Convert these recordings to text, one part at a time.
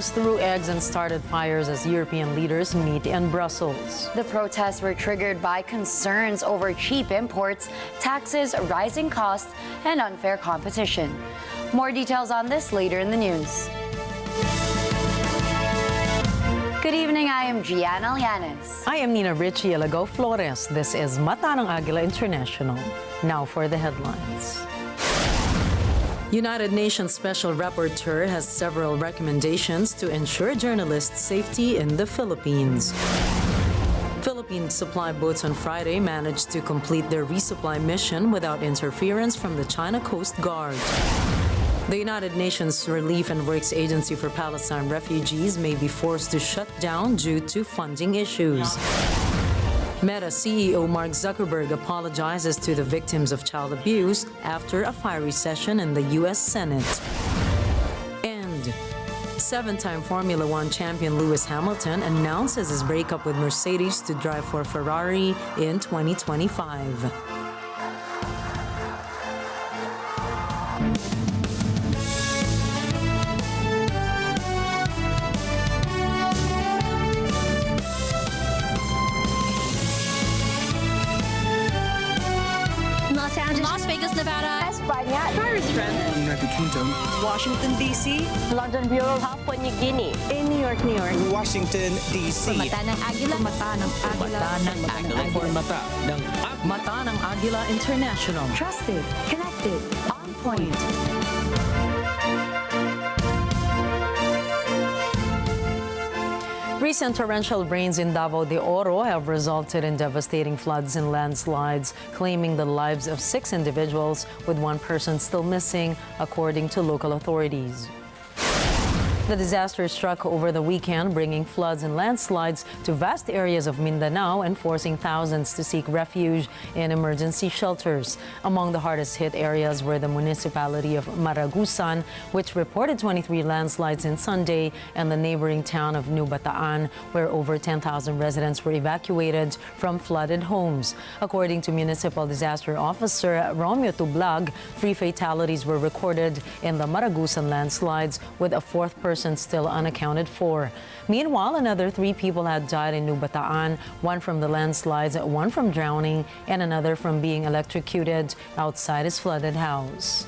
Farmers threw eggs and started fires as European leaders meet in Brussels. The protests were triggered by concerns over cheap imports, taxes, rising costs, and unfair competition. More details on this later in the news. Good evening, I am Gianna Llanes. I am Nina Richie Alago Flores. This is Mata ng Agila International. Now for the headlines. United Nations Special Rapporteur has several recommendations to ensure journalists' safety in the Philippines. Philippine supply boats on Friday managed to complete their resupply mission without interference from the China Coast Guard. The United Nations Relief and Works Agency for Palestine refugees may be forced to shut down due to funding issues. Meta CEO Mark Zuckerberg apologizes to the victims of child abuse after a fiery session in the U.S. Senate. And seven-time Formula One champion Lewis Hamilton announces his breakup with Mercedes to drive for Ferrari in 2025. Las Vegas, Nevada, España, Paris, France, United Kingdom, Washington, D.C., London Bureau, Papua New Guinea, in New York, Washington, D.C. Mata ng Agila, Mata ng Agila. Mata ng Agila International. Trusted, connected, on point. Recent torrential rains in Davao de Oro have resulted in devastating floods and landslides, claiming the lives of 6 individuals, with 1 person still missing, according to local authorities. The disaster struck over the weekend, bringing floods and landslides to vast areas of Mindanao and forcing thousands to seek refuge in emergency shelters. Among the hardest hit areas were the municipality of Maragusan, which reported 23 landslides in Sunday, and the neighboring town of New Bataan, where over 10,000 residents were evacuated from flooded homes. According to Municipal Disaster Officer Romeo Tublag, 3 fatalities were recorded in the Maragusan landslides, with a 4th person still unaccounted for. Meanwhile, another 3 people had died in New Bataan, 1 from the landslides, 1 from drowning, and another from being electrocuted outside his flooded house.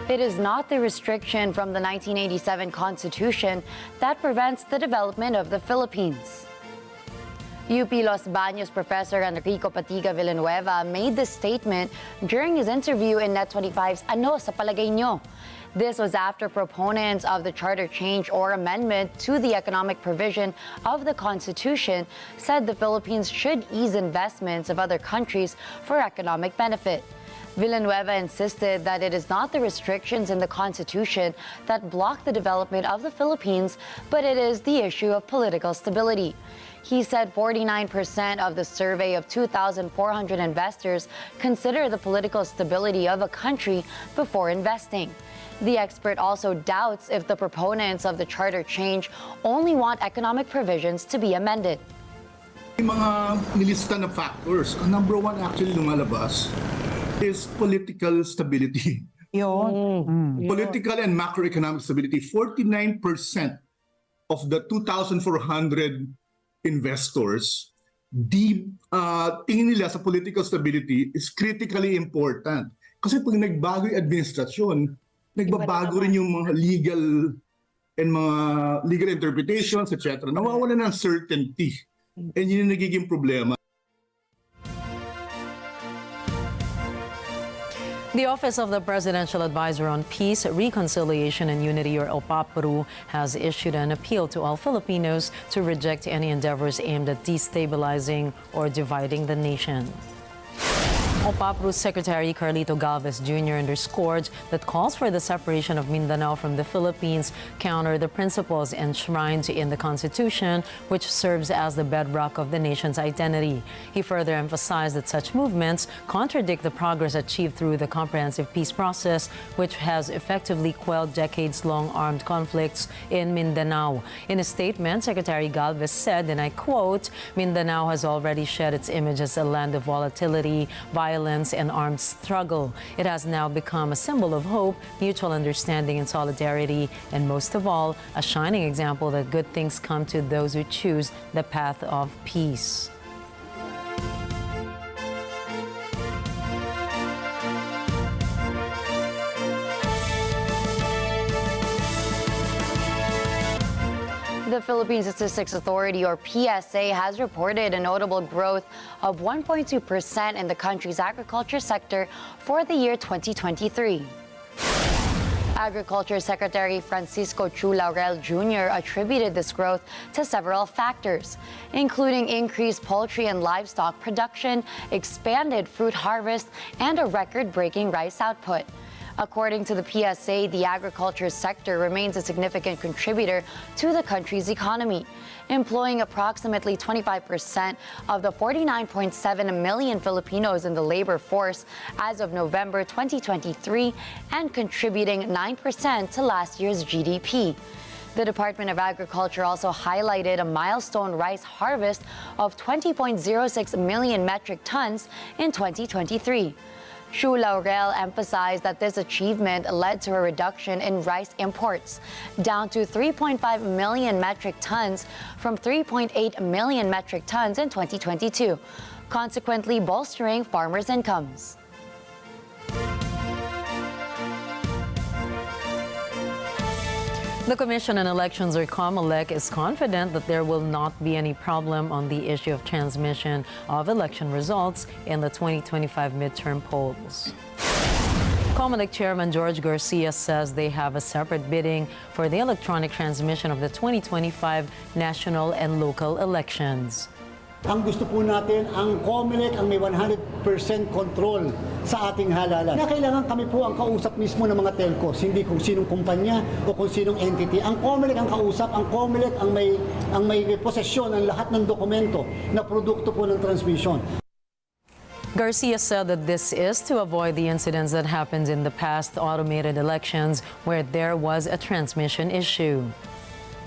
It is not the restriction from the 1987 Constitution that prevents the development of the Philippines. UP Los Baños Professor Enrico Patiga Villanueva made this statement during his interview in Net25's Ano sa Palagay Nyo? This was after proponents of the charter change or amendment to the economic provision of the Constitution said the Philippines should ease investments of other countries for economic benefit. Villanueva insisted that it is not the restrictions in the Constitution that block the development of the Philippines, but it is the issue of political stability. He said 49% of the survey of 2,400 investors consider the political stability of a country before investing. The expert also doubts if the proponents of the charter change only want economic provisions to be amended. Yung mga nilista na factors, ang number 1 actually lumalabas is political stability. Political and macroeconomic stability. 49% of the 2,400 investors, tingin nila sa political stability is critically important. Kasi pag nagbago yung administrasyon, nagbabago rin yung mga legal interpretations, etc. Nawawala ng certainty. And yun yung nagiging problema. The Office of the Presidential Advisor on Peace, Reconciliation and Unity, or OPAPRU, has issued an appeal to all Filipinos to reject any endeavors aimed at destabilizing or dividing the nation. OPAPRU's Secretary Carlito Galvez Jr. underscored that calls for the separation of Mindanao from the Philippines counter the principles enshrined in the Constitution, which serves as the bedrock of the nation's identity. He further emphasized that such movements contradict the progress achieved through the comprehensive peace process, which has effectively quelled decades-long armed conflicts in Mindanao. In a statement, Secretary Galvez said, and I quote, "Mindanao has already shed its image as a land of volatility, violence, violence and armed struggle. It has now become a symbol of hope, mutual understanding, and solidarity, and most of all, a shining example that good things come to those who choose the path of peace. The Philippine Statistics Authority, or PSA, has reported a notable growth of 1.2% in the country's agriculture sector for the year 2023. Agriculture Secretary Francisco Chu Laurel Jr. attributed this growth to several factors, including increased poultry and livestock production, expanded fruit harvest, and a record-breaking rice output. According to the PSA, the agriculture sector remains a significant contributor to the country's economy, employing approximately 25% of the 49.7 million Filipinos in the labor force as of November 2023 and contributing 9% to last year's GDP. The Department of Agriculture also highlighted a milestone rice harvest of 20.06 million metric tons in 2023. Chu Laurel emphasized that this achievement led to a reduction in rice imports, down to 3.5 million metric tons from 3.8 million metric tons in 2022, consequently bolstering farmers' incomes. The Commission on Elections, or COMELEC, is confident that there will not be any problem on the issue of transmission of election results in the 2025 midterm polls. COMELEC Chairman George Garcia says they have a separate bidding for the electronic transmission of the 2025 national and local elections. Ang gusto po natin, ang COMELEC ang may 100% control sa ating halalan. Na kailangan kami po ang kausap mismo ng mga telcos, hindi kung sinong kumpanya o kung sinong entity. Ang COMELEC ang kausap, ang COMELEC ang may posesyon ng lahat ng dokumento na produkto po ng transmission. Garcia said that this is to avoid the incidents that happened in the past automated elections where there was a transmission issue.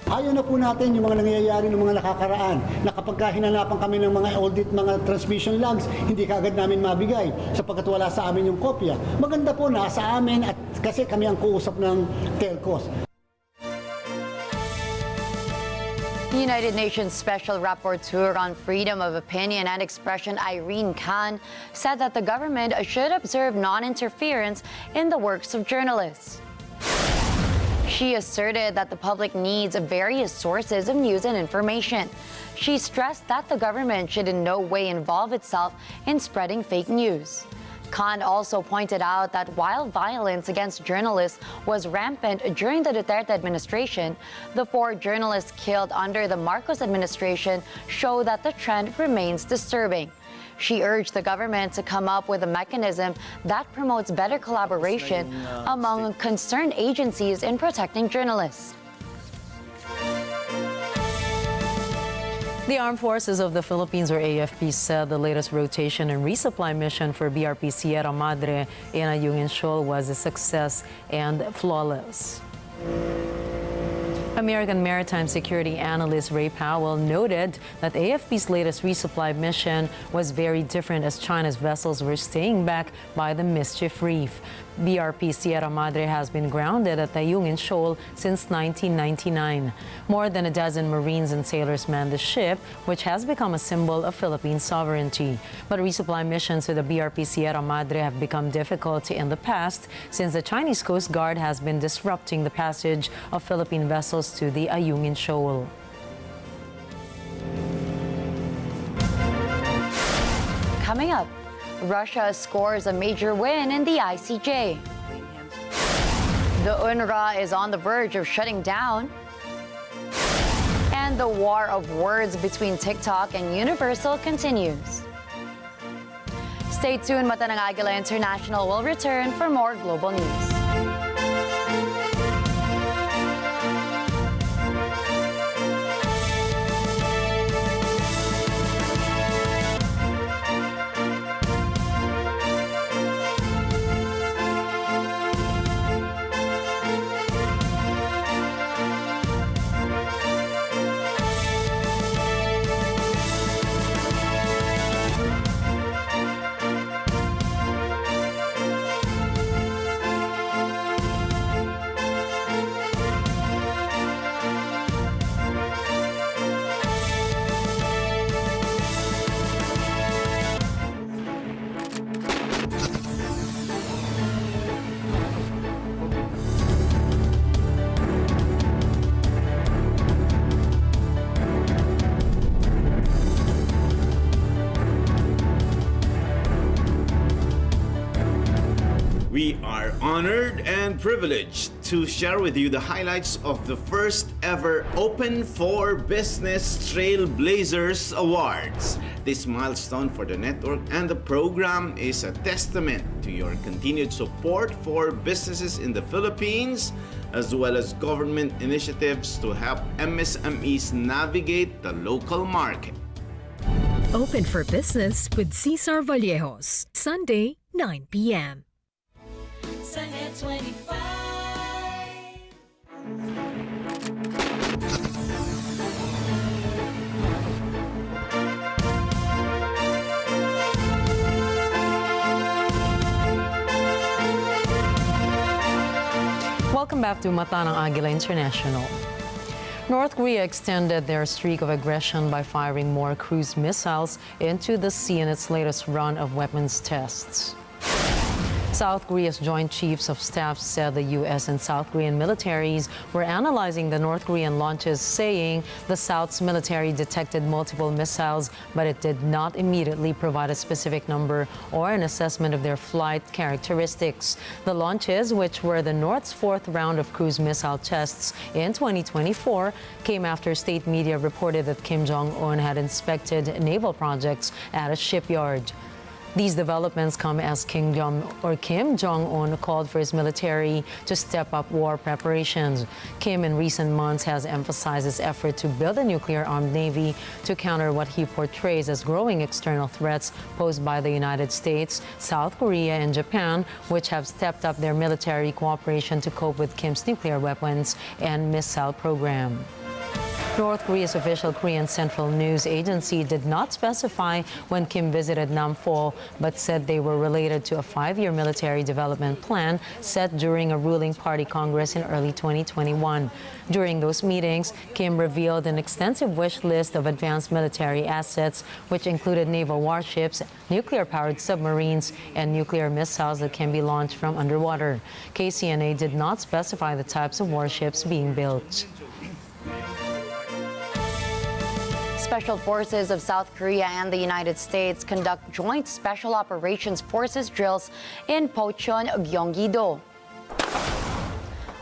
Ayaw na po natin yung mga nangyayari ng mga nakakaraan na kapag hinanapan kami ng mga audit, mga transmission logs, hindi kaagad namin mabigay sapagkat wala sa amin yung kopya. Maganda po na sa amin at kasi kami ang kuusap ng telcos. United Nations Special Rapporteur on Freedom of Opinion and Expression Irene Khan said that the government should observe non-interference in the works of journalists. She asserted that the public needs various sources of news and information. She stressed that the government should in no way involve itself in spreading fake news. Khan also pointed out that while violence against journalists was rampant during the Duterte administration, the 4 journalists killed under the Marcos administration show that the trend remains disturbing. She urged the government to come up with a mechanism that promotes better collaboration among concerned agencies in protecting journalists. The Armed Forces of the Philippines, or AFP, said the latest rotation and resupply mission for BRP Sierra Madre in Ayungin Shoal was a success and flawless. American maritime security analyst Ray Powell noted that AFP's latest resupply mission was very different as China's vessels were staying back by the Mischief Reef. BRP Sierra Madre has been grounded at Ayungin Shoal since 1999. More than a dozen Marines and sailors man the ship, which has become a symbol of Philippine sovereignty. But resupply missions to the BRP Sierra Madre have become difficult in the past since the Chinese Coast Guard has been disrupting the passage of Philippine vessels to the Ayungin Shoal. Coming up, Russia scores a major win in the ICJ. The UNRWA is on the verge of shutting down. And the war of words between TikTok and Universal continues. Stay tuned, Mata ng Agila International will return for more global news. We are honored and privileged to share with you the highlights of the first ever Open for Business Trailblazers Awards. This milestone for the network and the program is a testament to your continued support for businesses in the Philippines, as well as government initiatives to help MSMEs navigate the local market. Open for Business with Cesar Vallejos, Sunday, 9 p.m. Sunday 25. Welcome back to Mata ng Agila International. North Korea extended their streak of aggression by firing more cruise missiles into the sea in its latest run of weapons tests. South Korea's Joint Chiefs of Staff said the U.S. and South Korean militaries were analyzing the North Korean launches, saying the South's military detected multiple missiles, but it did not immediately provide a specific number or an assessment of their flight characteristics. The launches, which were the North's fourth round of cruise missile tests in 2024, came after state media reported that Kim Jong-un had inspected naval projects at a shipyard. These developments come as Kim Jong-un called for his military to step up war preparations. Kim, in recent months, has emphasized his effort to build a nuclear-armed navy to counter what he portrays as growing external threats posed by the United States, South Korea, and Japan, which have stepped up their military cooperation to cope with Kim's nuclear weapons and missile program. North Korea's official Korean Central News Agency did not specify when Kim visited Nampo, but said they were related to a 5-year military development plan set during a ruling party congress in early 2021. During those meetings, Kim revealed an extensive wish list of advanced military assets, which included naval warships, nuclear-powered submarines, and nuclear missiles that can be launched from underwater. KCNA did not specify the types of warships being built. Special forces of South Korea and the United States conduct joint Special Operations Forces drills in Pocheon, Gyeonggi-do.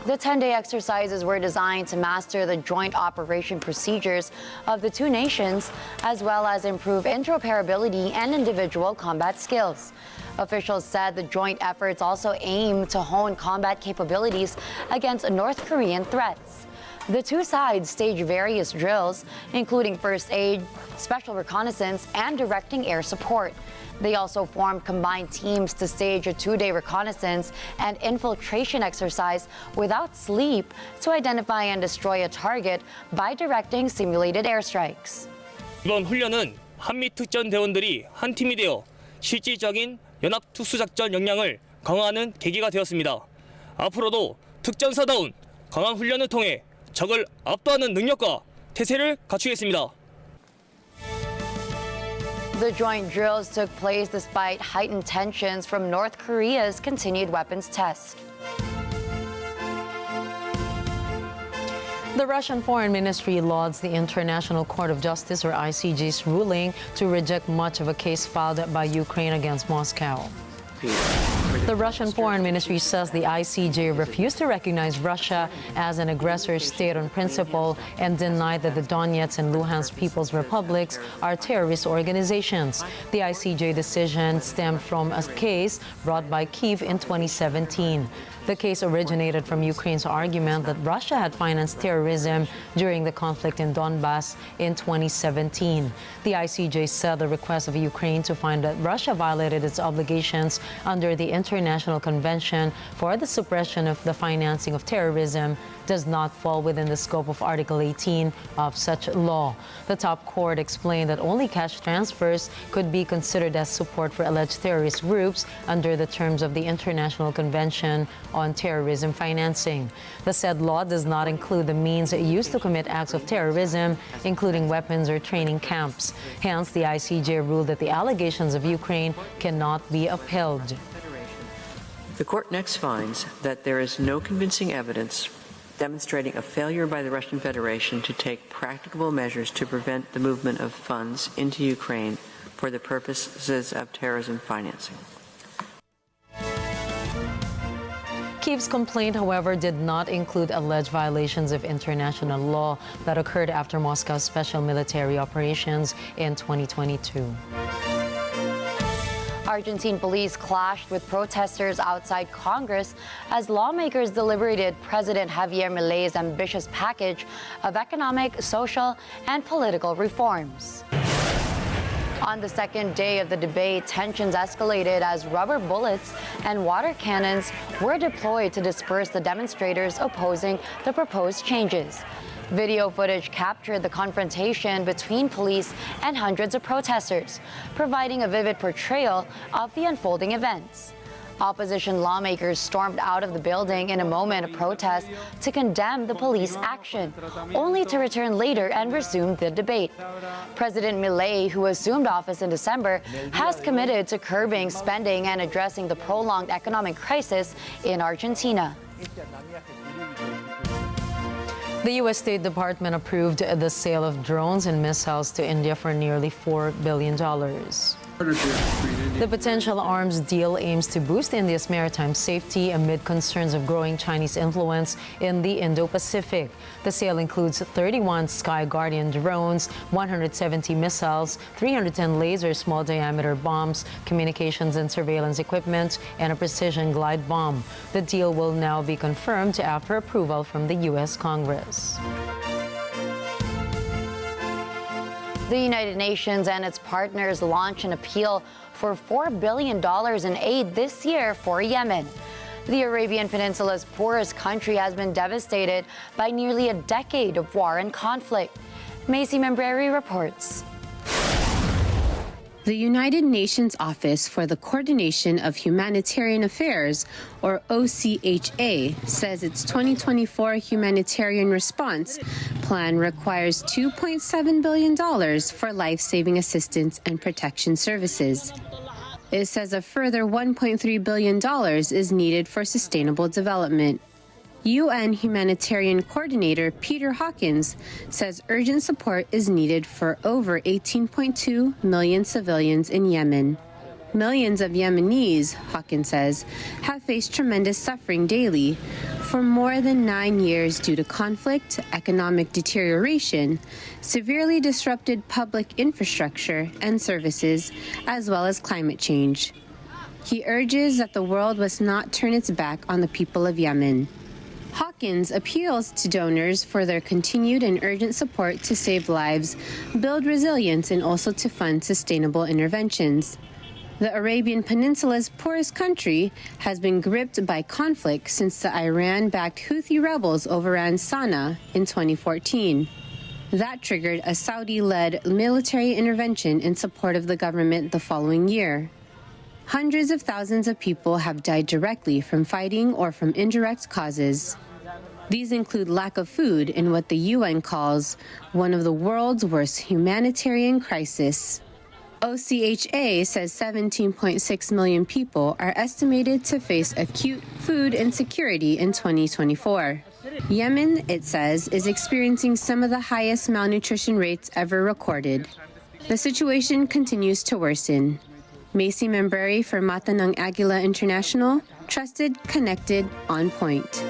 The 10-day exercises were designed to master the joint operation procedures of the two nations, as well as improve interoperability and individual combat skills. Officials said the joint efforts also aim to hone combat capabilities against North Korean threats. The two sides stage various drills, including first aid, special reconnaissance, and directing air support. They also formed combined teams to stage a 2-day reconnaissance and infiltration exercise without sleep to identify and destroy a target by directing simulated airstrikes. 이번 훈련은 한미 특전 대원들이 한 팀이 되어 실질적인 연합 특수작전 역량을 강화하는 계기가 되었습니다. 앞으로도 특전사다운 강한 훈련을 통해 적을 압도하는 능력과 태세를 갖추겠습니다. The joint drills took place despite heightened tensions from North Korea's continued weapons test. The Russian Foreign Ministry lauds the International Court of Justice, or ICJ's, ruling to reject much of a case filed by Ukraine against Moscow. The Russian Foreign Ministry says the ICJ refused to recognize Russia as an aggressor state on principle and denied that the Donetsk and Luhansk People's Republics are terrorist organizations. The ICJ decision stemmed from a case brought by Kyiv in 2017. The case originated from Ukraine's argument that Russia had financed terrorism during the conflict in Donbass in 2017. The ICJ said the request of Ukraine to find that Russia violated its obligations under the International Convention for the Suppression of the Financing of Terrorism does not fall within the scope of Article 18 of such law. The top court explained that only cash transfers could be considered as support for alleged terrorist groups under the terms of the International Convention on Terrorism Financing. The said law does not include the means used to commit acts of terrorism, including weapons or training camps. Hence, the ICJ ruled that the allegations of Ukraine cannot be upheld. The court next finds that there is no convincing evidence demonstrating a failure by the Russian Federation to take practicable measures to prevent the movement of funds into Ukraine for the purposes of terrorism financing. Kyiv's complaint, however, did not include alleged violations of international law that occurred after Moscow's special military operations in 2022. Argentine police clashed with protesters outside Congress as lawmakers deliberated President Javier Milei's ambitious package of economic, social, and political reforms. On the second day of the debate, tensions escalated as rubber bullets and water cannons were deployed to disperse the demonstrators opposing the proposed changes. Video footage captured the confrontation between police and hundreds of protesters, providing a vivid portrayal of the unfolding events. Opposition lawmakers stormed out of the building in a moment of protest to condemn the police action, only to return later and resume the debate. President Milei, who assumed office in December, has committed to curbing spending and addressing the prolonged economic crisis in Argentina. The U.S. State Department approved the sale of drones and missiles to India for nearly $4 billion. The potential arms deal aims to boost India's maritime safety amid concerns of growing Chinese influence in the Indo-Pacific. The sale includes 31 Sky Guardian drones, 170 missiles, 310 laser small diameter bombs, communications and surveillance equipment, and a precision glide bomb. The deal will now be confirmed after approval from the U.S. Congress. The United Nations and its partners launch an appeal for $4 billion in aid this year for Yemen. The Arabian Peninsula's poorest country has been devastated by nearly a decade of war and conflict. Macy Membreri reports. The United Nations Office for the Coordination of Humanitarian Affairs, or OCHA, says its 2024 humanitarian response plan requires $2.7 billion for life-saving assistance and protection services. It says a further $1.3 billion is needed for sustainable development. UN Humanitarian Coordinator Peter Hawkins says urgent support is needed for over 18.2 million civilians in Yemen. Millions of Yemenis, Hawkins says, have faced tremendous suffering daily for more than 9 years due to conflict, economic deterioration, severely disrupted public infrastructure and services, as well as climate change. He urges that the world must not turn its back on the people of Yemen. Hawkins appeals to donors for their continued and urgent support to save lives, build resilience, and also to fund sustainable interventions. The Arabian Peninsula's poorest country has been gripped by conflict since the Iran-backed Houthi rebels overran Sana'a in 2014. That triggered a Saudi-led military intervention in support of the government the following year. Hundreds of thousands of people have died directly from fighting or from indirect causes. These include lack of food in what the UN calls one of the world's worst humanitarian crises. OCHA says 17.6 million people are estimated to face acute food insecurity in 2024. Yemen, it says, is experiencing some of the highest malnutrition rates ever recorded. The situation continues to worsen. Macy Membreri for Mata ng Agila International, trusted, connected, on point.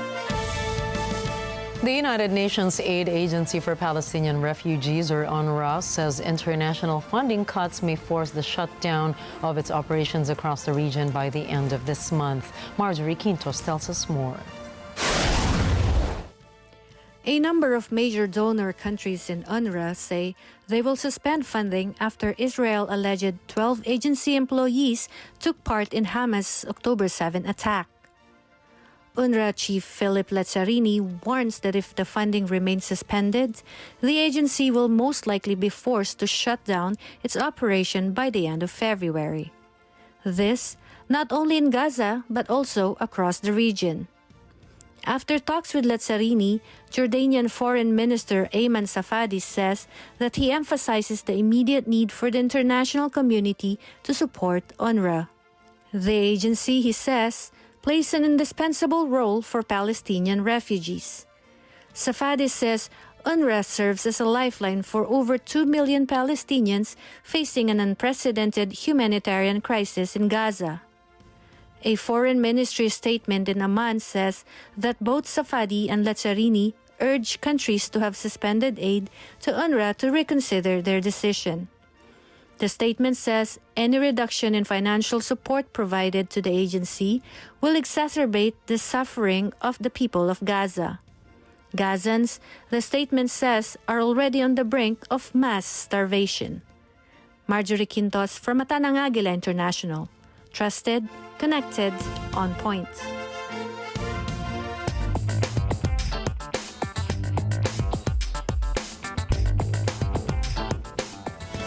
The United Nations Aid Agency for Palestinian Refugees, or UNRWA, says international funding cuts may force the shutdown of its operations across the region by the end of this month. Marjorie Quintos tells us more. A number of major donor countries in UNRWA say they will suspend funding after Israel alleged 12 agency employees took part in Hamas' October 7 attack. UNRWA Chief Philip Lazzarini warns that if the funding remains suspended, the agency will most likely be forced to shut down its operation by the end of February. This, not only in Gaza, but also across the region. After talks with Lazzarini, Jordanian Foreign Minister Ayman Safadi says that he emphasizes the immediate need for the international community to support UNRWA. The agency, he says, plays an indispensable role for Palestinian refugees. Safadi says UNRWA serves as a lifeline for over 2 million Palestinians facing an unprecedented humanitarian crisis in Gaza. A foreign ministry statement in Amman says that both Safadi and Lazzarini urge countries to have suspended aid to UNRWA to reconsider their decision. The statement says any reduction in financial support provided to the agency will exacerbate the suffering of the people of Gaza. Gazans, the statement says, are already on the brink of mass starvation. Marjorie Quintos from Matanang Agila International. Trusted, connected, on point.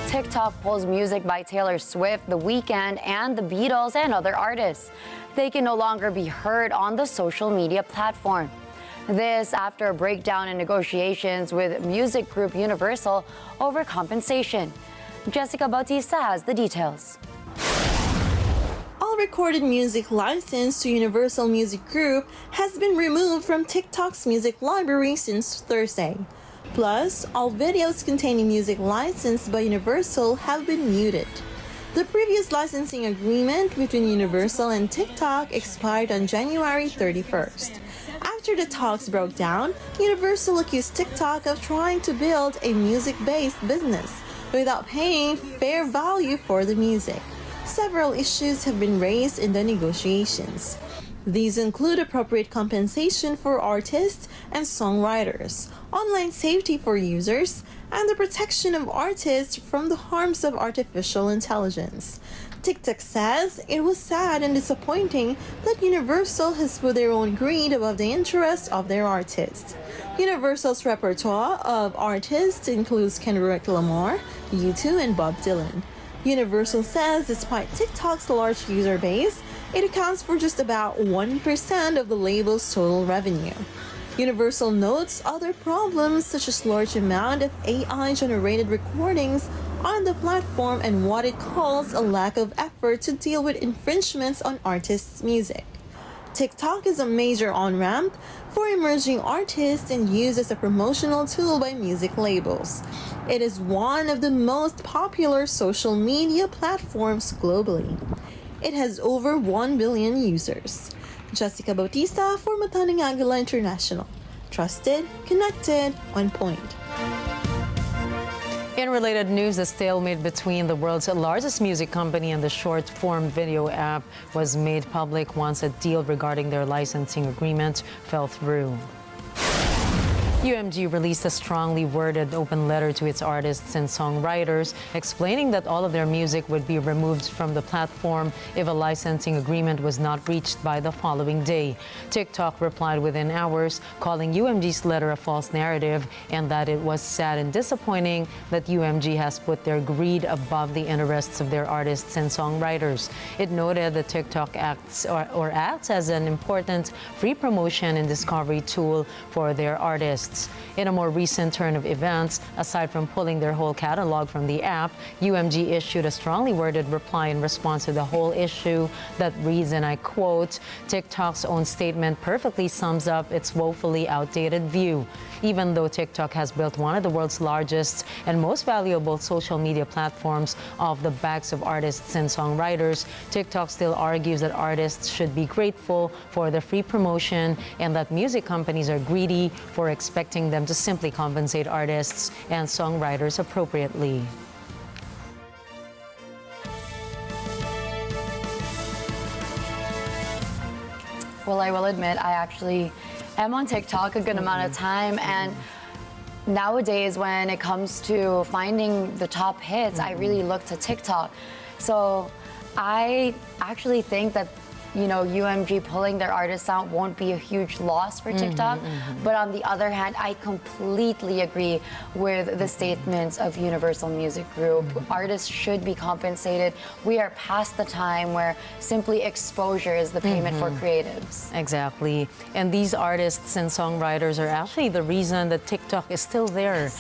TikTok pulls music by Taylor Swift, The Weeknd, and The Beatles and other artists. They can no longer be heard on the social media platform. This after a breakdown in negotiations with music group Universal over compensation. Jessica Bautista has the details. All recorded music licensed to Universal Music Group has been removed from TikTok's music library since Thursday. Plus, all videos containing music licensed by Universal have been muted. The previous licensing agreement between Universal and TikTok expired on January 31st. After the talks broke down, Universal accused TikTok of trying to build a music-based business without paying fair value for the music. Several issues have been raised in the negotiations. These include appropriate compensation for artists and songwriters, online safety for users, and the protection of artists from the harms of artificial intelligence. TikTok says it was sad and disappointing that Universal has put their own greed above the interests of their artists. Universal's repertoire of artists includes Kendrick Lamar, U2, and Bob Dylan. Universal says despite TikTok's large user base, it accounts for just about 1% of the label's total revenue. Universal notes other problems such as large amount of AI-generated recordings on the platform and what it calls a lack of effort to deal with infringements on artists' music. TikTok is a major on-ramp for emerging artists and used as a promotional tool by music labels. It is one of the most popular social media platforms globally. It has over 1 billion users. Jessica Bautista for Matanang Agila International. Trusted, connected, on point. In related news, the stalemate between the world's largest music company and the short-form video app was made public once a deal regarding their licensing agreement fell through. UMG released a strongly worded open letter to its artists and songwriters explaining that all of their music would be removed from the platform if a licensing agreement was not reached by the following day. TikTok replied within hours, calling UMG's letter a false narrative and that it was sad and disappointing that UMG has put their greed above the interests of their artists and songwriters. It noted that TikTok acts as an important free promotion and discovery tool for their artists. In a more recent turn of events, aside from pulling their whole catalog from the app, UMG issued a strongly worded reply in response to the whole issue that reads, and I quote, "TikTok's own statement perfectly sums up its woefully outdated view. Even though TikTok has built one of the world's largest and most valuable social media platforms off the backs of artists and songwriters, TikTok still argues that artists should be grateful for the free promotion and that music companies are greedy for expecting them to simply compensate artists and songwriters appropriately." Well, I will admit, I actually am on TikTok a good amount of time, and nowadays when it comes to finding the top hits, I really look to TikTok. So I actually think that UMG pulling their artists out won't be a huge loss for TikTok. But on the other hand, I completely agree with the statements of Universal Music Group. Artists should be compensated. We are past the time where simply exposure is the payment for creatives. Exactly. And these artists and songwriters are actually the reason that TikTok is still there.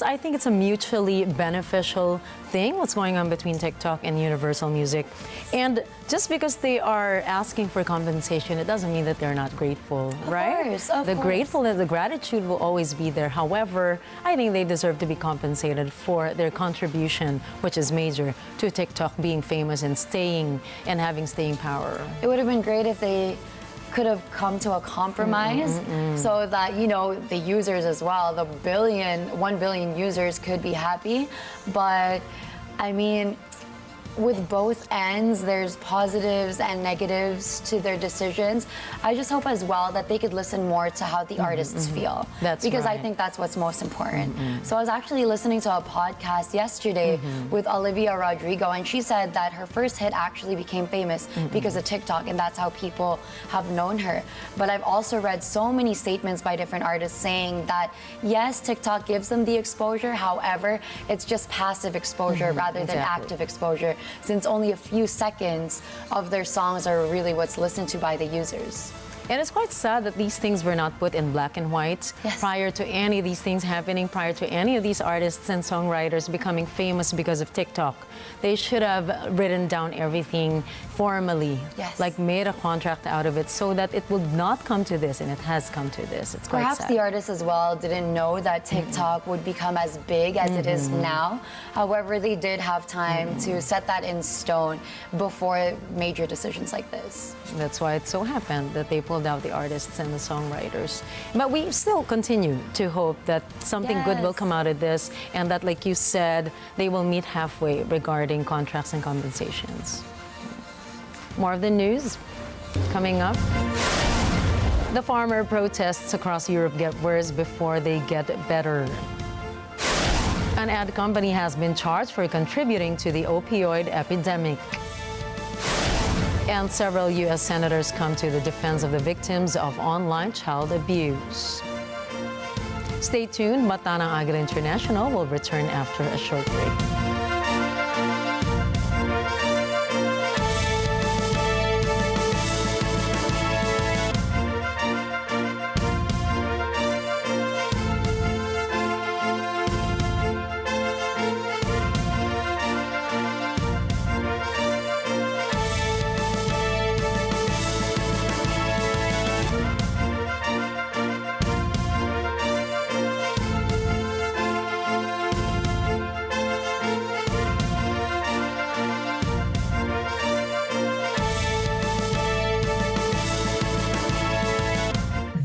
I think it's a mutually beneficial thing, what's going on between TikTok and Universal Music. And just because they are asking for compensation, it doesn't mean that they're not grateful, right? Of the course. gratefulness, the gratitude will always be there. However, I think they deserve to be compensated for their contribution, which is major, to TikTok being famous and staying and having staying power. It would have been great if they could have come to a compromise so that, you know, the users as well, the 1 billion users could be happy. But I mean, with both ends, there's positives and negatives to their decisions. I just hope as well that they could listen more to how the artists feel. That's because I right. think that's what's most important. So I was actually listening to a podcast yesterday with Olivia Rodrigo, and she said that her first hit actually became famous because of TikTok, and that's how people have known her. But I've also read so many statements by different artists saying that, yes, TikTok gives them the exposure, however, it's just passive exposure rather than active exposure, since only a few seconds of their songs are really what's listened to by the users. And it's quite sad that these things were not put in black and white prior to any of these things happening, prior to any of these artists and songwriters becoming famous because of TikTok. They should have written down everything formally, like made a contract out of it so that it would not come to this, and it has come to this. It's quite Perhaps sad. the artists as well didn't know that TikTok would become as big as it is now. However, they did have time to set that in stone before major decisions like this. That's why it so happened that they pulled out the artists and the songwriters. But we still continue to hope that something good will come out of this, and that, like you said, they will meet halfway regarding contracts and compensations. More of the news coming up. The farmer protests across Europe get worse before they get better. An ad company has been charged for contributing to the opioid epidemic. And several U.S. senators come to the defense of the victims of online child abuse. Stay tuned. Batana Agila International will return after a short break.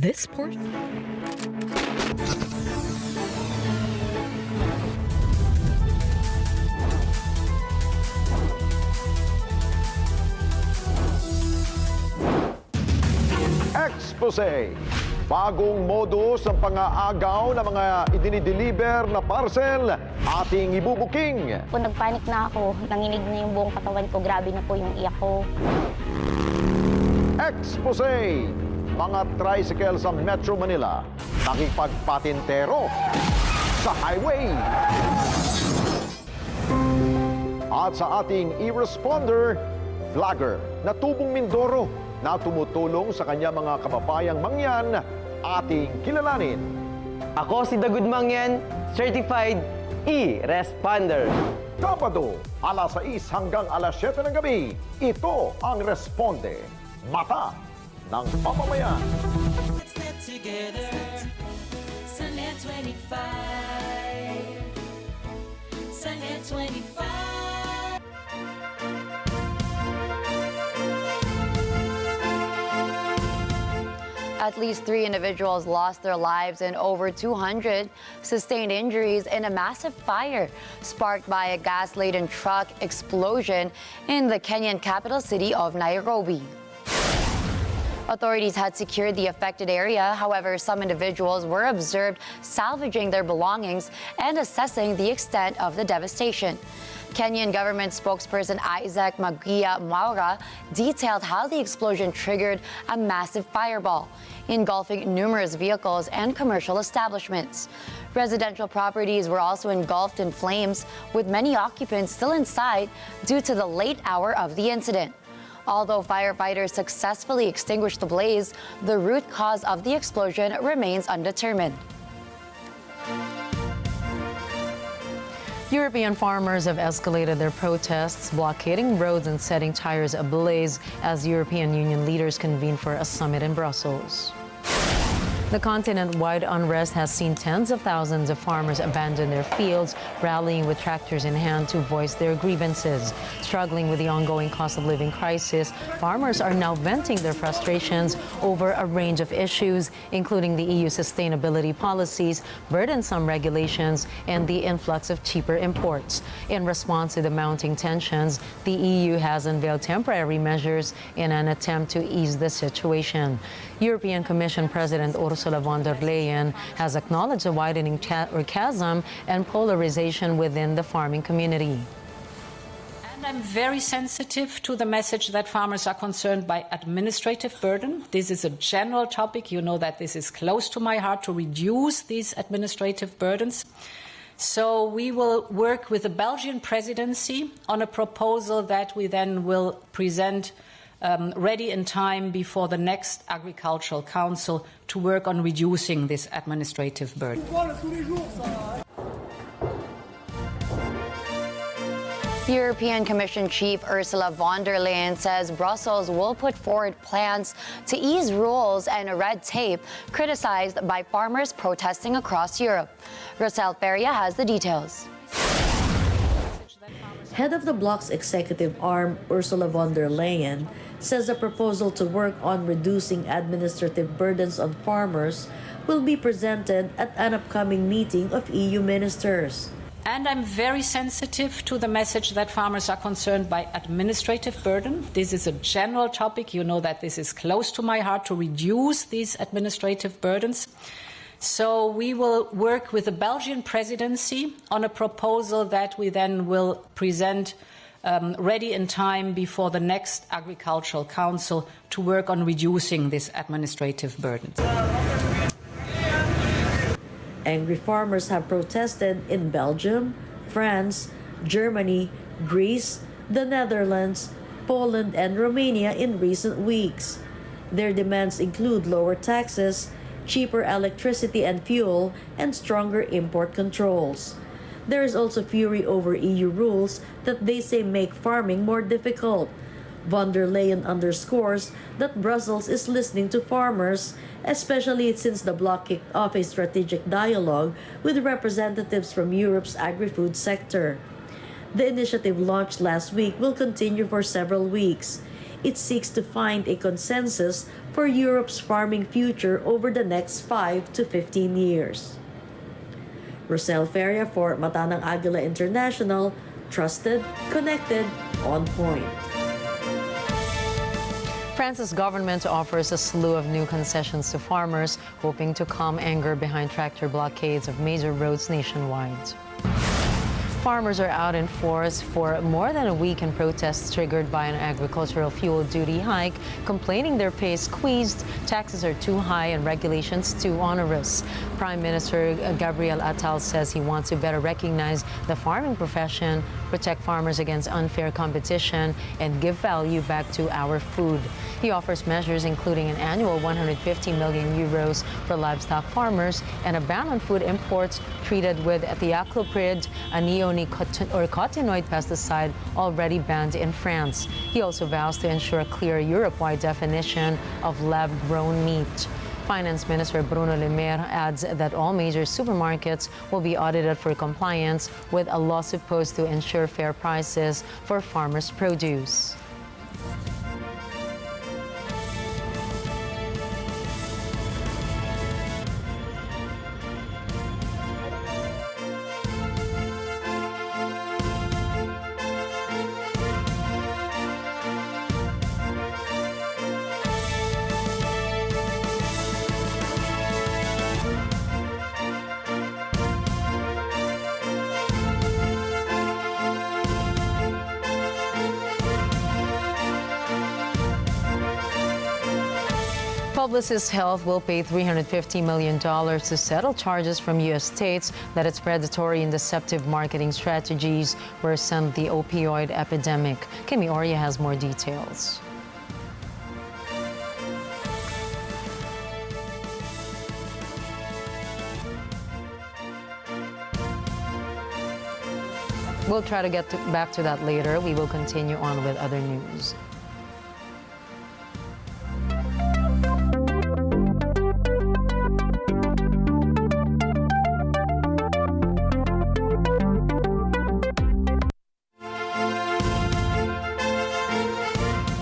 This portion. Expose. Bagong modus ng pang-aagaw ng mga idinideliver na parcel ating ibubuking. Po, nagpanik na ako. Nanginig na yung buong katawan ko. Grabe na po yung iyak ko. Expose. Mga tricycle sa Metro Manila nakipagpatintero sa highway. At sa ating e-responder, vlogger na tubong Mindoro na tumutulong sa kanya mga kababayang mangyan, ating kilalanin. Ako si Dagud Mangyan, Certified E-Responder. Sabado, alas 6 hanggang alas 7 ng gabi, ito ang Responde, mata ng mamamayan. Let's get together. Sunday 25. Sunday 25. At least 3 individuals lost their lives and over 200 sustained injuries in a massive fire sparked by a gas-laden truck explosion in the Kenyan capital city of Nairobi. Authorities had secured the affected area. However, some individuals were observed salvaging their belongings and assessing the extent of the devastation. Kenyan government spokesperson Isaac Magia Maura detailed how the explosion triggered a massive fireball, engulfing numerous vehicles and commercial establishments. Residential properties were also engulfed in flames, with many occupants still inside due to the late hour of the incident. Although firefighters successfully extinguished the blaze, the root cause of the explosion remains undetermined. European farmers have escalated their protests, blockading roads and setting tires ablaze as European Union leaders convene for a summit in Brussels. The continent-wide unrest has seen tens of thousands of farmers abandon their fields, rallying with tractors in hand to voice their grievances. Struggling with the ongoing cost of living crisis, farmers are now venting their frustrations over a range of issues, including the EU sustainability policies, burdensome regulations, and the influx of cheaper imports. In response to the mounting tensions, the EU has unveiled temporary measures in an attempt to ease the situation. European Commission President Ursula von der Leyen has acknowledged the widening chasm and polarization within the farming community. And I'm very sensitive to the message that farmers are concerned by administrative burden. This is a general topic. You know that this is close to my heart to reduce these administrative burdens. So we will work with the Belgian presidency on a proposal that we then will present ready in time before the next Agricultural Council to work on reducing this administrative burden. European Commission Chief Ursula von der Leyen says Brussels will put forward plans to ease rules and red tape criticized by farmers protesting across Europe. Rosel Feria has the details. Head of the bloc's executive arm, Ursula von der Leyen, says a proposal to work on reducing administrative burdens on farmers will be presented at an upcoming meeting of EU ministers. And I'm very sensitive to the message that farmers are concerned by administrative burden. This is a general topic. You know that this is close to my heart to reduce these administrative burdens. So we will work with the Belgian presidency on a proposal that we then will present ready in time before the next Agricultural Council to work on reducing this administrative burden. Angry farmers have protested in Belgium, France, Germany, Greece, the Netherlands, Poland, and Romania in recent weeks. Their demands include lower taxes, cheaper electricity and fuel, and stronger import controls. There is also fury over EU rules that they say make farming more difficult. Von der Leyen underscores that Brussels is listening to farmers, especially since the bloc kicked off a strategic dialogue with representatives from Europe's agri-food sector. The initiative launched last week will continue for several weeks. It seeks to find a consensus for Europe's farming future over the next 5 to 15 years. Rosel Feria for Matanang Agila International, trusted, connected, on point. France's government offers a slew of new concessions to farmers, hoping to calm anger behind tractor blockades of major roads nationwide. Farmers are out in force for more than a week in protests triggered by an agricultural fuel duty hike, complaining their pay is squeezed, taxes are too high, and regulations too onerous. Prime Minister Gabriel Attal says he wants to better recognize the farming profession, protect farmers against unfair competition, and give value back to our food. He offers measures including an annual 150 million euros for livestock farmers and a ban on food imports treated with thiacloprid, a neonicotinoid pesticide already banned in France. He also vows to ensure a clear Europe-wide definition of lab-grown meat. Finance Minister Bruno Le Maire adds that all major supermarkets will be audited for compliance with a law supposed to ensure fair prices for farmers' produce. Publicis Health will pay $350 million to settle charges from U.S. states that its predatory and deceptive marketing strategies worsened the opioid epidemic. Kimi Orya has more details. We'll try to get back to that later. We will continue on with other news.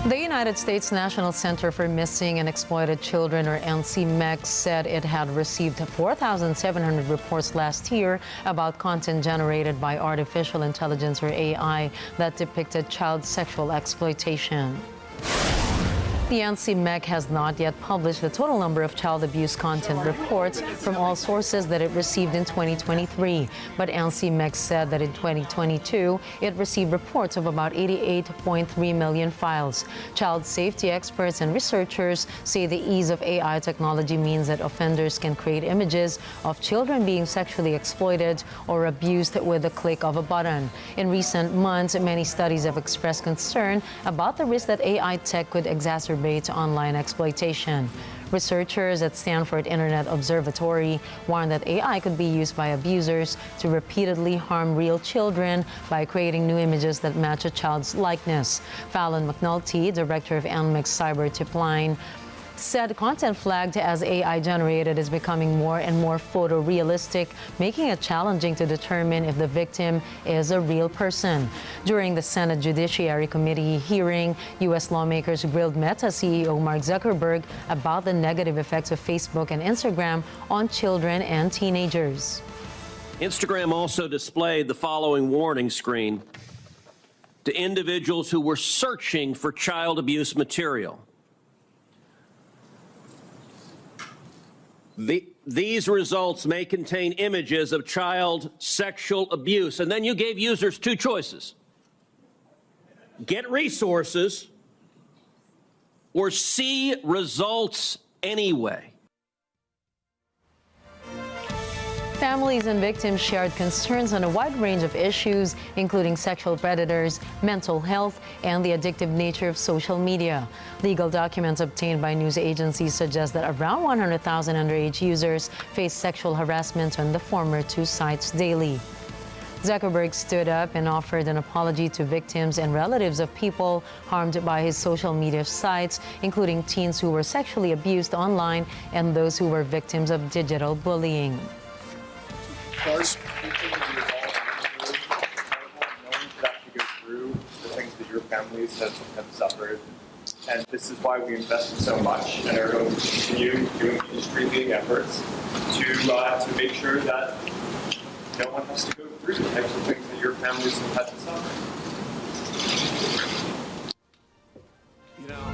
The United States National Center for Missing and Exploited Children, or NCMEC, said it had received 4,700 reports last year about content generated by artificial intelligence, or AI, that depicted child sexual exploitation. The NCMEC has not yet published the total number of child abuse content reports from all sources that it received in 2023. But NCMEC said that in 2022, it received reports of about 88.3 million files. Child safety experts and researchers say the ease of AI technology means that offenders can create images of children being sexually exploited or abused with the click of a button. In recent months, many studies have expressed concern about the risk that AI tech could exacerbate online exploitation. Researchers at Stanford Internet Observatory warn that AI could be used by abusers to repeatedly harm real children by creating new images that match a child's likeness. Fallon McNulty, director of NMIC's Cyber Tipline, said content flagged as AI generated is becoming more and more photorealistic, making it challenging to determine if the victim is a real person. During the Senate Judiciary Committee hearing, U.S. lawmakers grilled Meta CEO Mark Zuckerberg about the negative effects of Facebook and Instagram on children and teenagers. Instagram also displayed the following warning screen to individuals who were searching for child abuse material. These results may contain images of child sexual abuse. And then you gave users two choices: get resources or see results anyway. Families and victims shared concerns on a wide range of issues, including sexual predators, mental health, and the addictive nature of social media. Legal documents obtained by news agencies suggest that around 100,000 underage users face sexual harassment on the former two sites daily. Zuckerberg stood up and offered an apology to victims and relatives of people harmed by his social media sites, including teens who were sexually abused online and those who were victims of digital bullying. First, knowing that to go through the things that your families have suffered. And this is why we invested so much and are going to continue doing industry-leading efforts to make sure that no one has to go through the types of things that your families have had to suffer. You know,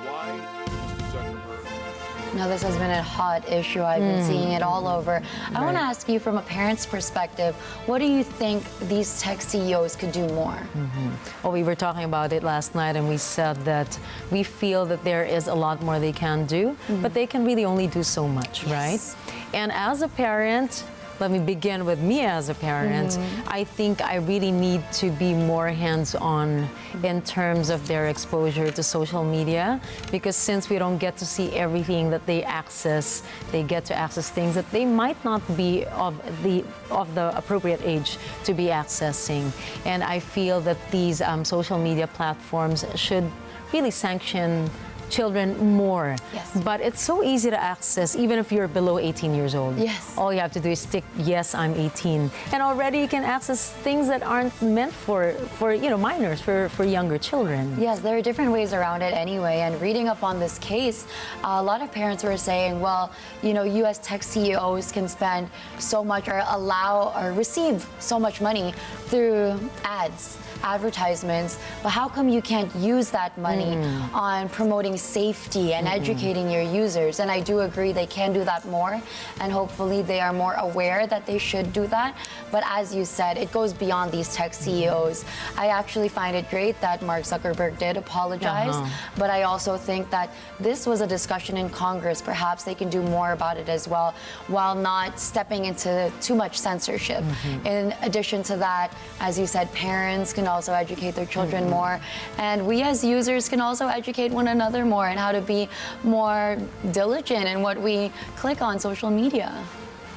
why, Mr. Zuckerberg? Now, this has been a hot issue. I've been seeing it all over. I want to ask you, from a parent's perspective, what do you think these tech CEOs could do more? Well, we were talking about it last night, and we said that we feel that there is a lot more they can do, but they can really only do so much, right? And as a parent, let me begin with me as a parent. I think I really need to be more hands-on in terms of their exposure to social media, because since we don't get to see everything that they access, they get to access things that they might not be of the appropriate age to be accessing. And I feel that these social media platforms should really sanction children more. But it's so easy to access, even if you're below 18 years old. All you have to do is tick, yes, I'm 18. And already you can access things that aren't meant for minors, for younger children. Yes, there are different ways around it anyway. And reading up on this case, a lot of parents were saying, well, U.S. tech CEOs can spend so much or allow or receive so much money through advertisements, but how come you can't use that money on promoting safety and educating your users? And I do agree they can do that more, and hopefully they are more aware that they should do that. But as you said, it goes beyond these tech CEOs. I actually find it great that Mark Zuckerberg did apologize, but I also think that this was a discussion in Congress. Perhaps they can do more about it as well, while not stepping into too much censorship. In addition to that, as you said, parents can also educate their children more, and we as users can also educate one another more and how to be more diligent in what we click on social media.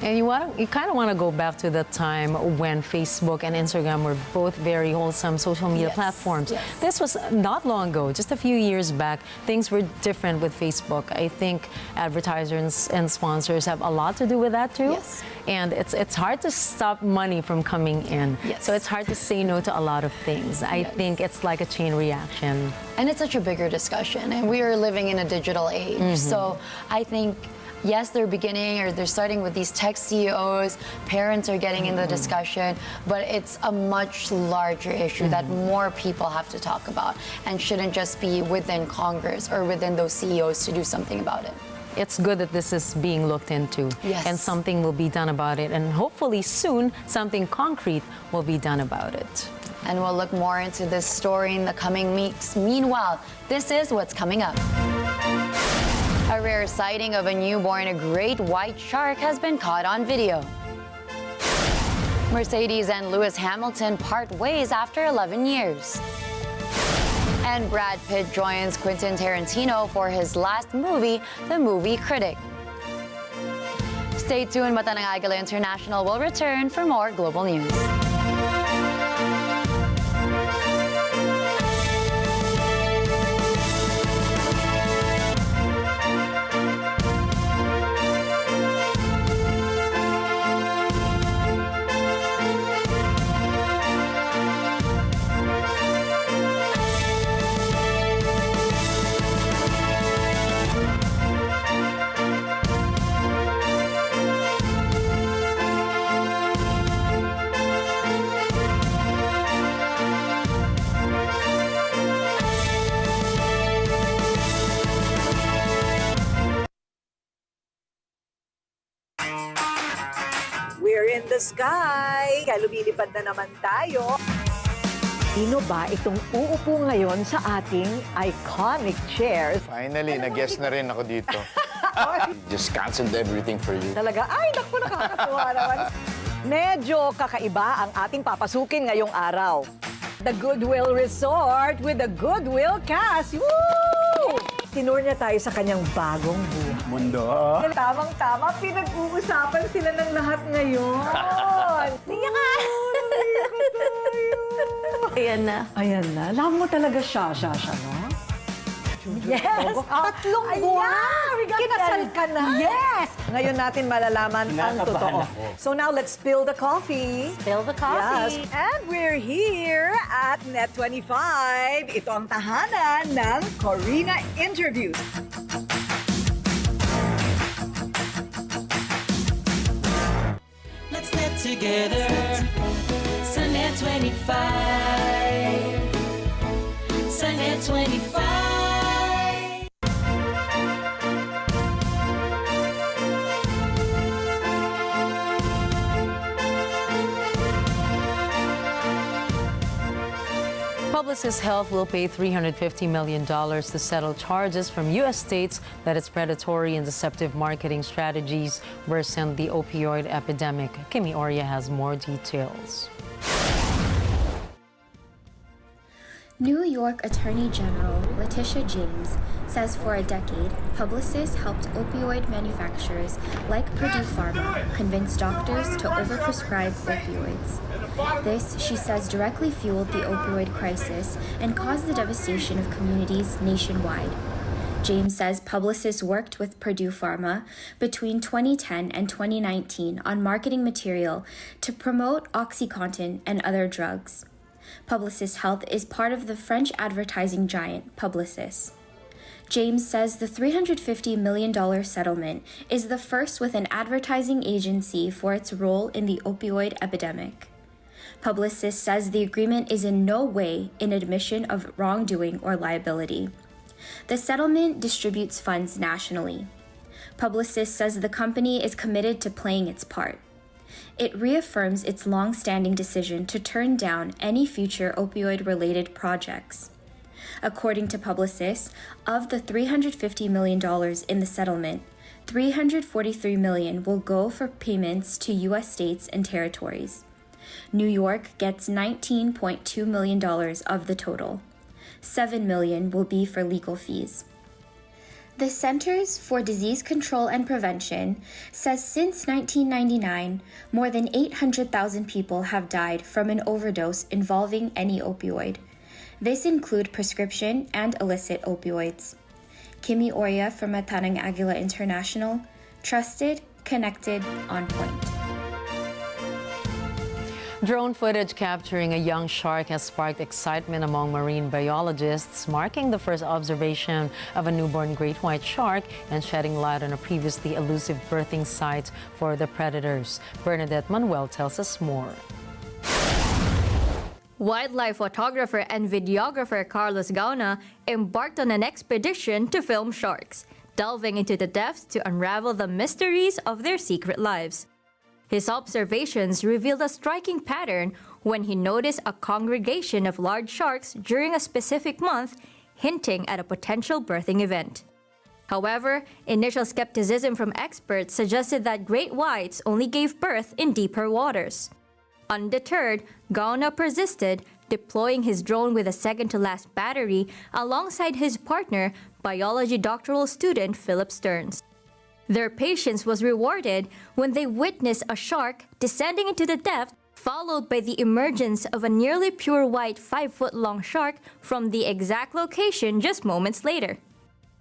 And you kind of want to go back to the time when Facebook and Instagram were both very wholesome social media platforms. Yes. This was not long ago, just a few years back. Things were different with Facebook. I think advertisers and sponsors have a lot to do with that too. Yes. And it's hard to stop money from coming in. Yes. So it's hard to say no to a lot of things. I think it's like a chain reaction. And it's such a bigger discussion, and we are living in a digital age. So I think, yes, they're beginning or they're starting with these tech CEOs, parents are getting in the discussion, but it's a much larger issue that more people have to talk about and shouldn't just be within Congress or within those CEOs to do something about it. It's good that this is being looked into, Yes. and something will be done about it, and hopefully soon something concrete will be done about it. And we'll look more into this story in the coming weeks. Meanwhile, this is what's coming up. A rare sighting of a newborn great white shark has been caught on video. Mercedes and Lewis Hamilton part ways after 11 years. And Brad Pitt joins Quentin Tarantino for his last movie, The Movie Critic. Stay tuned, Mata ng Agila International will return for more global news. We're in the sky. Kaya lumilipad na naman tayo. Sino ba itong uupo ngayon sa ating iconic chairs? Finally, nag-guess na rin ako dito. Just canceled everything for you. Talaga, ay naku, nakakatuwa naman. Medyo kakaiba ang ating papasukin ngayong araw. The Goodwill Resort with the Goodwill Cast. Woo! Tinur niya tayo sa kanyang bagong buhay. Mundo. Tamang-tama, pinag-uusapan sila ng lahat ngayon. Tingnan ka! Ayan na. Ayan na. Alam mo talaga siya, no? Yes! Tatlong buwan! Kinasal ka na! Yes! Ngayon natin malalaman ang totoo. So now, let's spill the coffee. Spill the coffee. Yes. And we're here at Net25. Ito ang tahanan ng Corina Interviews. Let's net together. Sunnet 25. Sunnet 25. Publicis Health will pay $350 million to settle charges from U.S. states that its predatory and deceptive marketing strategies worsened the opioid epidemic. Kimi Oria has more details. New York Attorney General Letitia James says for a decade, Publicis helped opioid manufacturers like Purdue Pharma convince doctors to overprescribe opioids. This, she says, directly fueled the opioid crisis and caused the devastation of communities nationwide. James says Publicis worked with Purdue Pharma between 2010 and 2019 on marketing material to promote OxyContin and other drugs. Publicis Health is part of the French advertising giant Publicis. James says the $350 million settlement is the first with an advertising agency for its role in the opioid epidemic. Publicis says the agreement is in no way an admission of wrongdoing or liability. The settlement distributes funds nationally. Publicis says the company is committed to playing its part. It reaffirms its long-standing decision to turn down any future opioid-related projects. According to Publicis, of the $350 million in the settlement, $343 million will go for payments to U.S. states and territories. New York gets $19.2 million of the total. $7 million will be for legal fees. The Centers for Disease Control and Prevention says since 1999, more than 800,000 people have died from an overdose involving any opioid. This include prescription and illicit opioids. Kimi Oria from Matanang Agila International, trusted, connected, on point. Drone footage capturing a young shark has sparked excitement among marine biologists, marking the first observation of a newborn great white shark and shedding light on a previously elusive birthing site for the predators. Bernadette Manuel tells us more. Wildlife photographer and videographer Carlos Gauna embarked on an expedition to film sharks, delving into the depths to unravel the mysteries of their secret lives. His observations revealed a striking pattern when he noticed a congregation of large sharks during a specific month, hinting at a potential birthing event. However, initial skepticism from experts suggested that great whites only gave birth in deeper waters. Undeterred, Gauna persisted, deploying his drone with a second-to-last battery alongside his partner, biology doctoral student Philip Stearns. Their patience was rewarded when they witnessed a shark descending into the depth, followed by the emergence of a nearly pure white 5-foot-long shark from the exact location just moments later.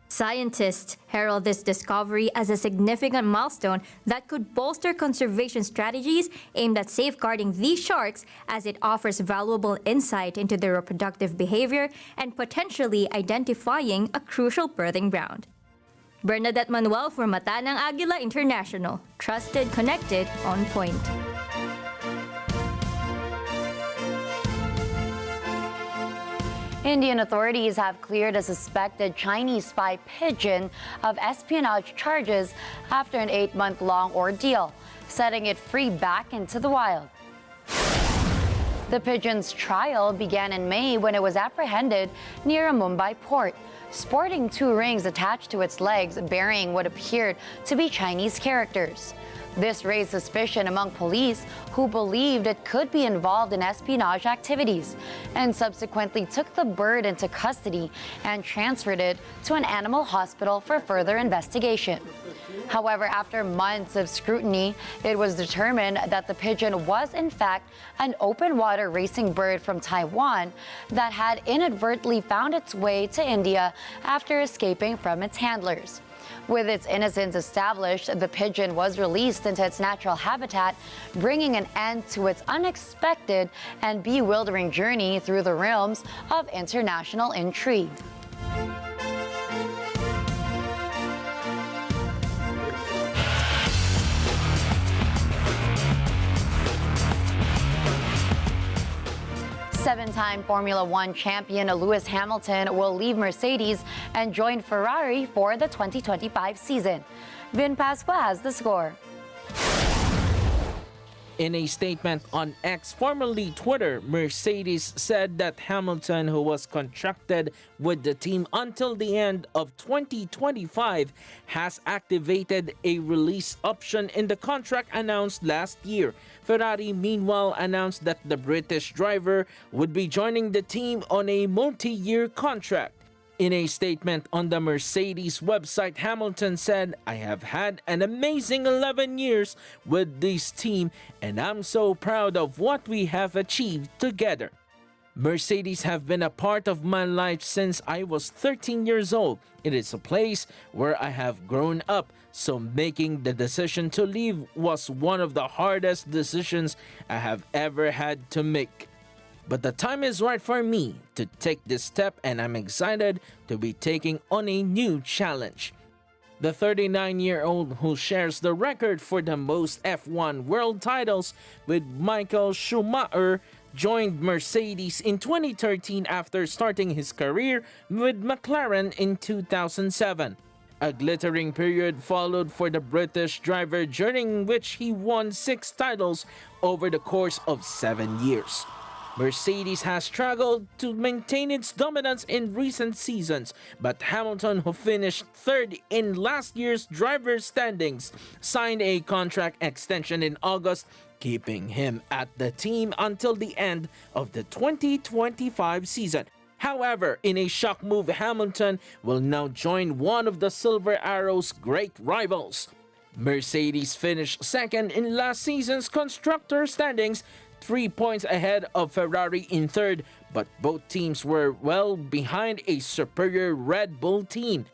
Scientists herald this discovery as a significant milestone that could bolster conservation strategies aimed at safeguarding these sharks, as it offers valuable insight into their reproductive behavior and potentially identifying a crucial birthing ground. Bernadette Manuel for Matanang Agila International. Trusted, connected, on point. Indian authorities have cleared a suspected Chinese spy pigeon of espionage charges after an 8-month-long ordeal, setting it free back into the wild. The pigeon's trial began in May when it was apprehended near a Mumbai port, sporting 2 rings attached to its legs bearing what appeared to be Chinese characters. This raised suspicion among police, who believed it could be involved in espionage activities, and subsequently took the bird into custody and transferred it to an animal hospital for further investigation. However, after months of scrutiny, it was determined that the pigeon was in fact an open water racing bird from Taiwan that had inadvertently found its way to India after escaping from its handlers. With its innocence established, the pigeon was released into its natural habitat, bringing an end to its unexpected and bewildering journey through the realms of international intrigue. Seven-time Formula One champion Lewis Hamilton will leave Mercedes and join Ferrari for the 2025 season. Vin Pasqua has the score. In a statement on X, formerly Twitter, Mercedes said that Hamilton, who was contracted with the team until the end of 2025, has activated a release option in the contract announced last year. Ferrari, meanwhile, announced that the British driver would be joining the team on a multi-year contract. In a statement on the Mercedes website, Hamilton said, "I have had an amazing 11 years with this team, and I'm so proud of what we have achieved together. Mercedes have been a part of my life since I was 13 years old. It is a place where I have grown up, so making the decision to leave was one of the hardest decisions I have ever had to make. But the time is right for me to take this step, and I'm excited to be taking on a new challenge." The 39-year-old, who shares the record for the most F1 world titles with Michael Schumacher, joined Mercedes in 2013 after starting his career with McLaren in 2007. A glittering period followed for the British driver, during which he won 6 titles over the course of 7 years. Mercedes has struggled to maintain its dominance in recent seasons, but Hamilton, who finished 3rd in last year's driver standings, signed a contract extension in August, keeping him at the team until the end of the 2025 season. However, in a shock move, Hamilton will now join one of the Silver Arrow's great rivals. Mercedes finished second in last season's constructor standings, 3 points ahead of Ferrari in third, but both teams were well behind a superior Red Bull team.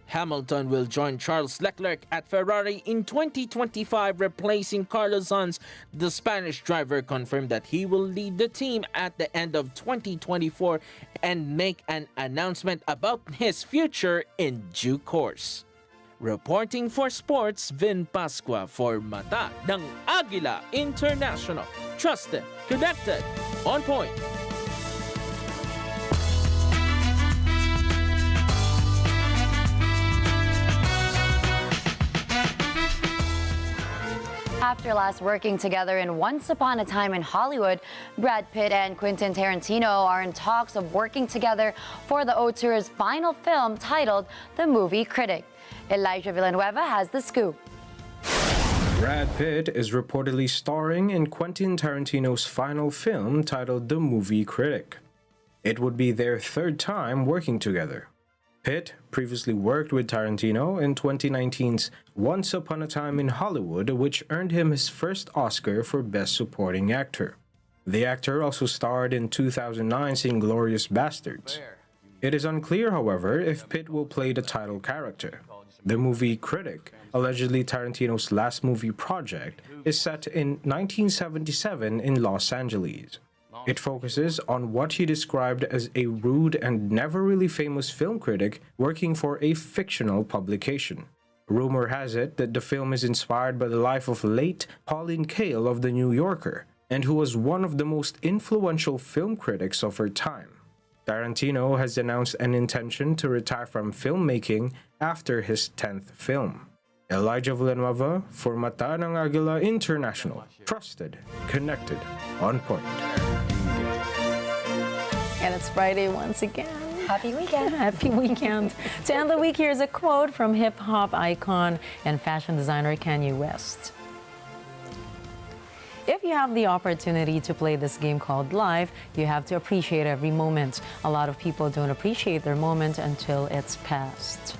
Hamilton will join Charles Leclerc at Ferrari in 2025, replacing Carlos Sainz. The Spanish driver confirmed that he will lead the team at the end of 2024 and make an announcement about his future in due course. Reporting for Sports, Vin Pascua for Mata ng Agila International. Trusted, connected, on point. After last working together in Once Upon a Time in Hollywood, Brad Pitt and Quentin Tarantino are in talks of working together for the auteur's final film titled The Movie Critic. Elijah Villanueva has the scoop. Brad Pitt is reportedly starring in Quentin Tarantino's final film titled The Movie Critic. It would be their third time working together. Pitt previously worked with Tarantino in 2019's Once Upon a Time in Hollywood, which earned him his first Oscar for Best Supporting Actor. The actor also starred in 2009's Inglourious Basterds. It is unclear, however, if Pitt will play the title character. The Movie Critic, allegedly Tarantino's last movie project, is set in 1977 in Los Angeles. It focuses on what he described as a rude and never really famous film critic working for a fictional publication. Rumor has it that the film is inspired by the life of late Pauline Kael of The New Yorker, and who was one of the most influential film critics of her time. Tarantino has announced an intention to retire from filmmaking after his 10th film. Elijah Villanueva for Mata ng Agila International. Trusted, connected, on point. And it's Friday once again. Happy weekend. Happy weekend. To end the week, here's a quote from hip-hop icon and fashion designer Kanye West. If you have the opportunity to play this game called life, you have to appreciate every moment. A lot of people don't appreciate their moment until it's past.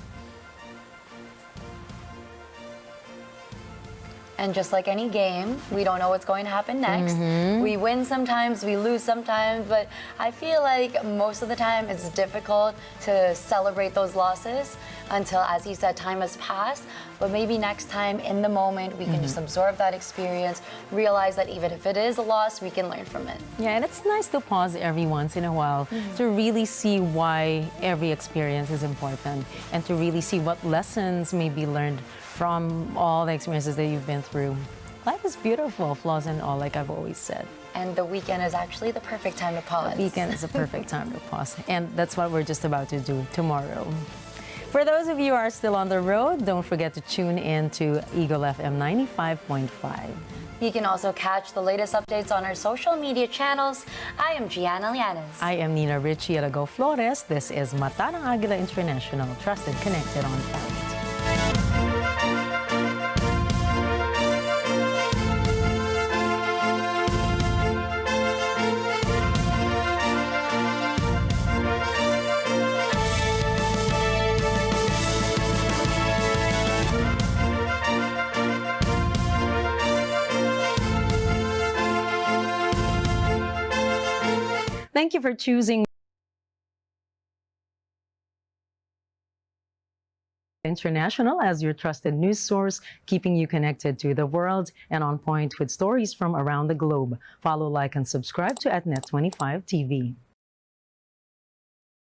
And just like any game, we don't know what's going to happen next. We win sometimes, we lose sometimes, but I feel like most of the time it's difficult to celebrate those losses until, as he said, time has passed. But maybe next time, in the moment, we can just absorb that experience, realize that even if it is a loss, we can learn from it. Yeah, and it's nice to pause every once in a while to really see why every experience is important and to really see what lessons may be learned from all the experiences that you've been through. Life is beautiful, flaws and all, like I've always said. And the weekend is actually the perfect time to pause. The weekend is the perfect time to pause. And that's what we're just about to do tomorrow. For those of you who are still on the road, don't forget to tune in to Eagle FM 95.5. You can also catch the latest updates on our social media channels. I am Gianna Llanes. I am Nina Richie Alago Flores. This is Mata ng Agila International, trusted, connected, on point. Thank you for choosing International as your trusted news source, keeping you connected to the world and on point with stories from around the globe. Follow, like, and subscribe to @Net25 TV.